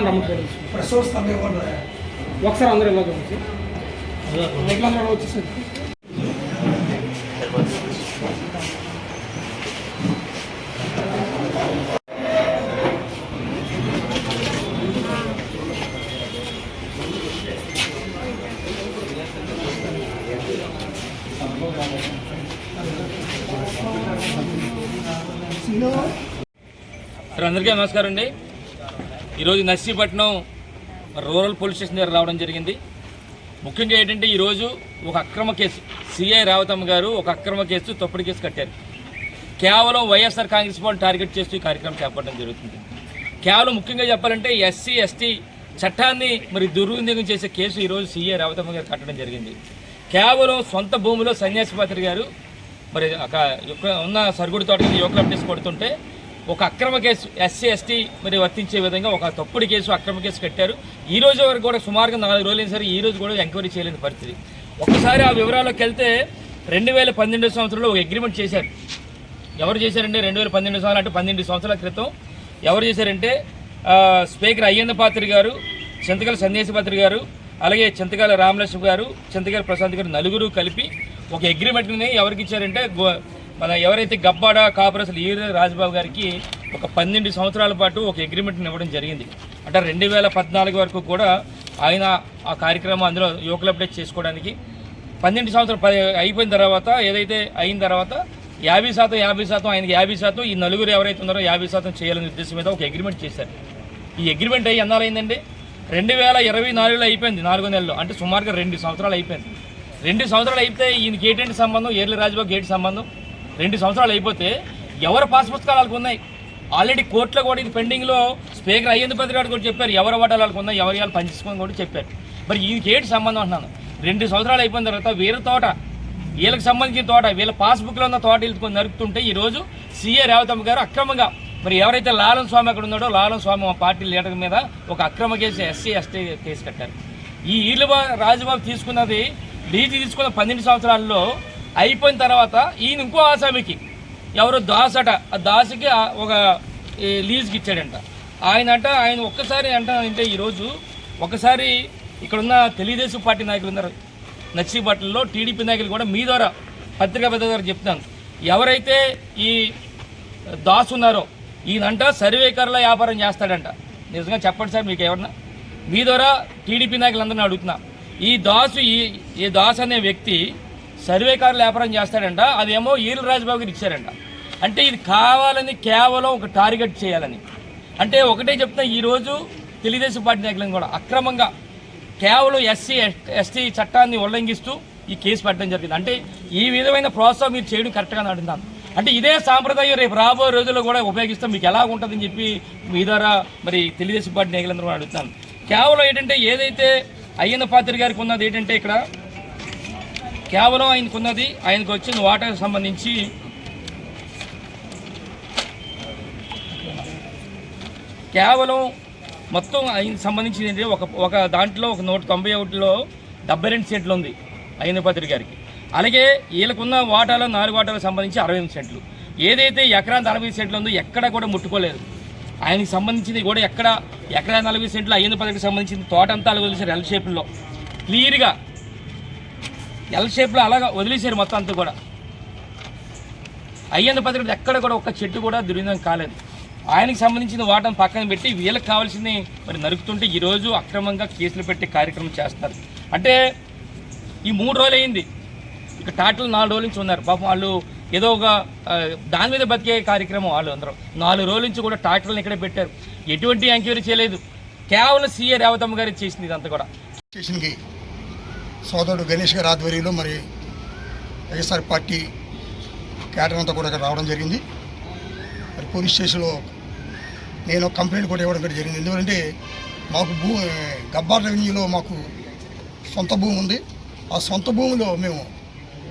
ఒకసారి అందరూ ఎలా చూసి ఎట్లా వచ్చేసరికి అందరికీ నమస్కారం అండి. ఈరోజు నర్సీపట్నం రూరల్ పోలీస్ స్టేషన్ దగ్గర రావడం జరిగింది. ముఖ్యంగా ఏంటంటే ఈరోజు ఒక అక్రమ కేసు సిఐ రావతమ్మ గారు ఒక అక్రమ కేసు తప్పుడు కేసు కట్టారు. కేవలం వైఎస్ఆర్ కాంగ్రెస్ పార్టీ టార్గెట్ చేస్తూ ఈ కార్యక్రమం చేపట్టడం జరుగుతుంది. కేవలం ముఖ్యంగా చెప్పాలంటే ఎస్సీ ఎస్టీ చట్టాన్ని మరి దుర్వినియోగం చేసే కేసు ఈరోజు సిఐ రావతమ్మ గారు కట్టడం జరిగింది. కేవలం సొంత భూమిలో సన్యాసిపాత్రి గారు మరి ఉన్న సరుగుడు తోటకి యువకులు అప్డేస్ కొడుతుంటే ఒక అక్రమ కేసు ఎస్సీ ఎస్టీ మరి వర్తించే విధంగా ఒక తప్పుడు కేసు అక్రమ కేసు కట్టారు. ఈ రోజు వరకు కూడా సుమారుగా 4 రోజులైన సరే ఈ రోజు కూడా ఎంక్వైరీ చేయలేని పరిస్థితి. ఒక్కసారి ఆ వివరాల్లోకి వెళ్తే 2012 సంవత్సరంలో ఒక అగ్రిమెంట్ చేశారు. ఎవరు చేశారంటే 2012 సంవత్సరాలు అంటే 12 సంవత్సరాల క్రితం ఎవరు చేశారంటే స్పీకర్ అయ్యన్నపాత్రి గారు, చింతకాల సన్యాసిపాత్రి గారు, అలాగే చింతకాల రామలక్ష్మి గారు, చింతకాల ప్రశాంత్ గారు నలుగురు కలిపి ఒక అగ్రిమెంట్ని ఎవరికి ఇచ్చారంటే మన ఎవరైతే గబ్బాడ కాపురసలు ఈ రాజబాబు గారికి ఒక 12 సంవత్సరాల పాటు ఒక అగ్రిమెంట్ని ఇవ్వడం జరిగింది. అంటే 2014 వరకు కూడా ఆయన ఆ కార్యక్రమం అందులో యువకులు అప్డేట్ చేసుకోవడానికి 12 సంవత్సరాలు అయిపోయిన తర్వాత ఏదైతే అయిన తర్వాత 50% ఆయనకి 50% ఈ నలుగురు ఎవరైతే ఉన్నారో 50% చేయాలనే ఉద్దేశం మీద ఒక అగ్రిమెంట్ చేశారు. ఈ అగ్రిమెంట్ అయ్యి ఎన్నాళ్ళైందండి? 2024లో అయిపోయింది, 4 నెలల్లో. అంటే సుమారుగా 2 సంవత్సరాలు అయిపోయింది. 2 సంవత్సరాలు అయిపోతే ఈయనకి ఏంటంటే సంబంధం, ఏర్లి రాజబాబు ఏంటి సంబంధం? 2 సంవత్సరాలు అయిపోతే ఎవరు పాస్ పుస్తకాలు వాళ్ళకు ఉన్నాయి. ఆల్రెడీ కోర్టులో కూడా ఇది పెండింగ్లో స్పీకర్ అయ్యేందుకు గారు కూడా చెప్పారు, ఎవరి వాటాలు వాళ్ళకు ఉన్నాయి, ఎవరి వాళ్ళు పనిచేసుకొని కూడా చెప్పారు. మరి ఈయనకి ఏంటి సంబంధం అంటున్నాను. 2 సంవత్సరాలు అయిపోయిన తర్వాత వీళ్ళ తోట, వీళ్ళకి సంబంధించిన తోట, వీళ్ళ పాస్బుక్లో ఉన్న తోట ఇల్లుకొని నరుకుతుంటే ఈరోజు సీఏ రావతమ్మ గారు అక్రమంగా మరి ఎవరైతే లాలం స్వామి అక్కడ ఉన్నాడో లాలం స్వామి మా పార్టీ లీడర్ మీద ఒక అక్రమ కేసు ఎస్సీ ఎస్టీ కేసు కట్టారు. ఈ ఈళ్ళు రాజబాబు తీసుకున్నది లీజు తీసుకున్న 12 సంవత్సరాల్లో అయిపోయిన తర్వాత ఈయన ఇంకో ఆసామికి ఎవరో దాసట, ఆ దాసుకి ఒక లీజుకి ఇచ్చాడంట. ఆయన ఒక్కసారి అంటే ఈరోజు ఒకసారి ఇక్కడున్న తెలుగుదేశం పార్టీ నాయకులు ఉన్నారు నర్సీపట్నంలో, టీడీపీ నాయకులు కూడా మీ ద్వారా పత్రికా పెద్ద ద్వారా చెప్తున్నాను, ఎవరైతే ఈ దాసు ఉన్నారో ఈయనంట సర్వేకర్ల వ్యాపారం చేస్తాడంట. నిజంగా చెప్పండి సార్ మీకు ఎవరన్నా, మీ ద్వారా టీడీపీ నాయకులందరినీ అడుగుతున్నా. ఈ దాసు అనే వ్యక్తి సర్వేకారులు వ్యాపారం చేస్తాడంట, అదేమో ఈల రాజబాబు గారు ఇచ్చారంట. అంటే ఇది కావాలని కేవలం ఒక టార్గెట్ చేయాలని. అంటే ఒకటే చెప్తున్నా, ఈరోజు తెలుగుదేశం పార్టీ నాయకులను కూడా అక్రమంగా కేవలం ఎస్సీ ఎస్టీ చట్టాన్ని ఉల్లంఘిస్తూ ఈ కేసు పెట్టడం జరిగింది. అంటే ఈ విధమైన ప్రోత్సాహం మీరు చేయడం కరెక్ట్గా అడుగుతాను. అంటే ఇదే సాంప్రదాయం రేపు రాబోయే రోజుల్లో కూడా ఉపయోగిస్తాం, మీకు ఎలా ఉంటుందని చెప్పి మీ ద్వారా మరి తెలుగుదేశం పార్టీ నాయకులందరూ అడుగుతాను. కేవలం ఏంటంటే ఏదైతే అయ్యన్నపాత్రి గారికి ఉన్నది ఏంటంటే ఇక్కడ కేవలం ఆయనకున్నది ఆయనకు వచ్చిన వాటాకు సంబంధించి కేవలం మొత్తం ఆయనకు సంబంధించింది ఒక దాంట్లో ఒక 191లో 72 సెంట్లు ఉంది అయ్యన్నపాత్రి గారికి. అలాగే వీళ్ళకున్న వాటాలో 4 వాటాలకు సంబంధించి 68 సెంట్లు. ఏదైతే ఎకరా 40 సెంట్లు ఉందో ఎక్కడ కూడా ముట్టుకోలేదు. ఆయనకి సంబంధించింది కూడా ఎకరా 40 సెంట్లు అయ్యన్నపాత్రికి సంబంధించింది తోట అంతా అలాగే వదిలేశారు, ఎల్ షేప్లో క్లియర్గా ఎల్ షేప్లో అలాగా వదిలేశారు మొత్తం అంతా కూడా. అయ్యన్నపాత్రి ఎక్కడ కూడా ఒక్క చెట్టు కూడా దుర్వినియోగం కాలేదు. ఆయనకి సంబంధించిన వాటను పక్కన పెట్టి వీళ్ళకి కావాల్సింది మరి నరుకుతుంటే ఈరోజు అక్రమంగా కేసులు పెట్టి కార్యక్రమం చేస్తారు. అంటే ఈ 3 రోజులు అయింది, ఇక టాటలు 4 రోజుల నుంచి ఉన్నారు. పాపం వాళ్ళు ఏదో ఒక దాని మీద బతికే కార్యక్రమం వాళ్ళు అందరూ 4 రోజుల నుంచి కూడా టాటలను ఇక్కడే పెట్టారు. ఎటువంటి ఎంక్వైరీ చేయలేదు, కేవలం సీఏ రేవతమ్మ గారు చేసింది ఇదంతా కూడా. స్టేషన్కి సోదరుడు గణేష్ గారి ఆధ్వర్యంలో మరి వైఎస్ఆర్ పార్టీ క్యాడర్ అంతా కూడా రావడం జరిగింది. మరి పోలీస్ స్టేషన్లో నేను కంప్లైంట్ కూడా ఇవ్వడం కూడా జరిగింది. ఎందుకంటే మాకు గబ్బార్ రెవెన్యూలో మాకు సొంత భూమి ఉంది. ఆ సొంత భూమిలో మేము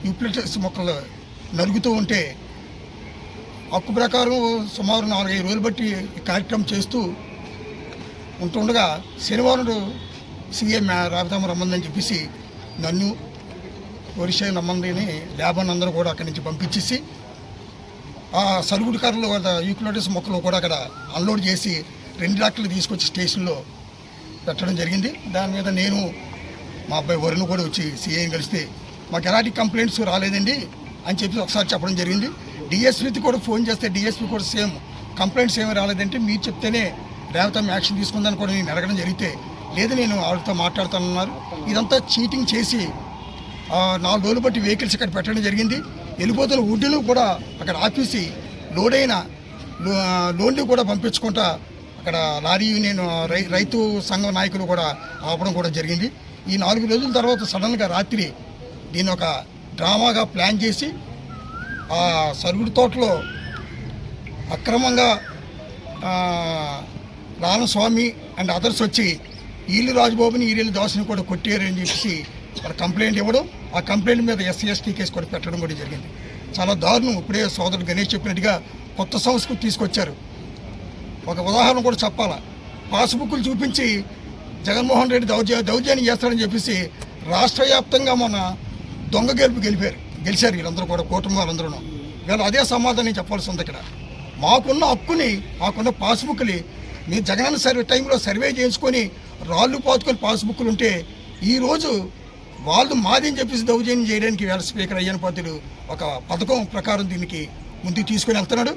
యూప్లిటస్ మొక్కలు నరుగుతూ ఉంటే హక్కు ప్రకారం సుమారు 4-5 రోజులు బట్టి ఈ కార్యక్రమం చేస్తూ ఉంటుండగా శనివారం సీఎం రాబతమ్మ రమ్మందని చెప్పేసి నన్ను ఒరిషా రమ్మందిని లేబర్ అందరూ కూడా అక్కడి నుంచి పంపించేసి ఆ సరుగుడు కార్లు యూక్లిటస్ మొక్కలు కూడా అక్కడ అన్లోడ్ చేసి 2 ట్రాక్టర్లు తీసుకొచ్చి స్టేషన్లో పెట్టడం జరిగింది. దాని మీద నేను మా అబ్బాయి వరుణ్ కూడా వచ్చి సిఐని కలిస్తే మాకు ఎలాంటి కంప్లైంట్స్ రాలేదండి అని చెప్పి ఒకసారి చెప్పడం జరిగింది. డిఎస్పీకి కూడా ఫోన్ చేస్తే డిఎస్పీ కూడా సేమ్ కంప్లైంట్స్ ఏమీ రాలేదంటే మీరు చెప్తేనే రేవతమ్మ యాక్షన్ తీసుకుందని కూడా నేను అడగడం జరిగితే లేదు నేను వాళ్ళతో మాట్లాడుతానన్నారు. ఇదంతా చీటింగ్ చేసి 4 రోజులు బట్టి వెహికల్స్ ఇక్కడ పెట్టడం జరిగింది. వెళ్ళిపోతున్న వుడ్డును కూడా అక్కడ ఆపేసి లోన్లు కూడా పంపించుకుంటా అక్కడ లారీ యూనియన్ రైతు సంఘం నాయకులు కూడా ఆపడం కూడా జరిగింది. ఈ 4 రోజుల తర్వాత సడన్గా రాత్రి దీన్ని ఒక డ్రామాగా ప్లాన్ చేసి ఆ సరుగుడు తోటలో అక్రమంగా రామస్వామి అండ్ అదర్స్ వచ్చి ఈళ్ళు రాజబాబుని ఈళ్ళు దాసుని కూడా కొట్టారని చెప్పేసి వాళ్ళ కంప్లైంట్ ఇవ్వడం, ఆ కంప్లైంట్ మీద SC/ST కేసు కూడా పెట్టడం కూడా జరిగింది. చాలా దారుణం. ఇప్పుడే సోదరుడు గణేష్ చెప్పినట్టుగా కొత్త సంస్కృతి తీసుకొచ్చారు. ఒక ఉదాహరణ కూడా చెప్పాలా, పాస్బుక్లు చూపించి జగన్మోహన్ రెడ్డి దౌర్జన్యం చేస్తాడని చెప్పేసి రాష్ట్ర వ్యాప్తంగా మొన్న దొంగ గెలిచారు వీళ్ళందరూ కూడా, కూటమి వాళ్ళందరూ. వీళ్ళు అదే సమాధానం చెప్పాల్సి ఉంది. ఇక్కడ మాకున్న హక్కుని, మాకున్న పాస్బుక్ని మీ జగనన్న టైంలో సర్వే చేయించుకొని రాళ్ళు పాతుకొని పాస్బుక్లు ఉంటే ఈరోజు వాళ్ళు మాదని చెప్పేసి దౌర్జన్యం చేయడానికి వీళ్ళ స్పీకర్ అయ్యన్న పాత్రుడు ఒక పథకం ప్రకారం దీనికి ముందుకు తీసుకొని వెళ్తున్నాడు.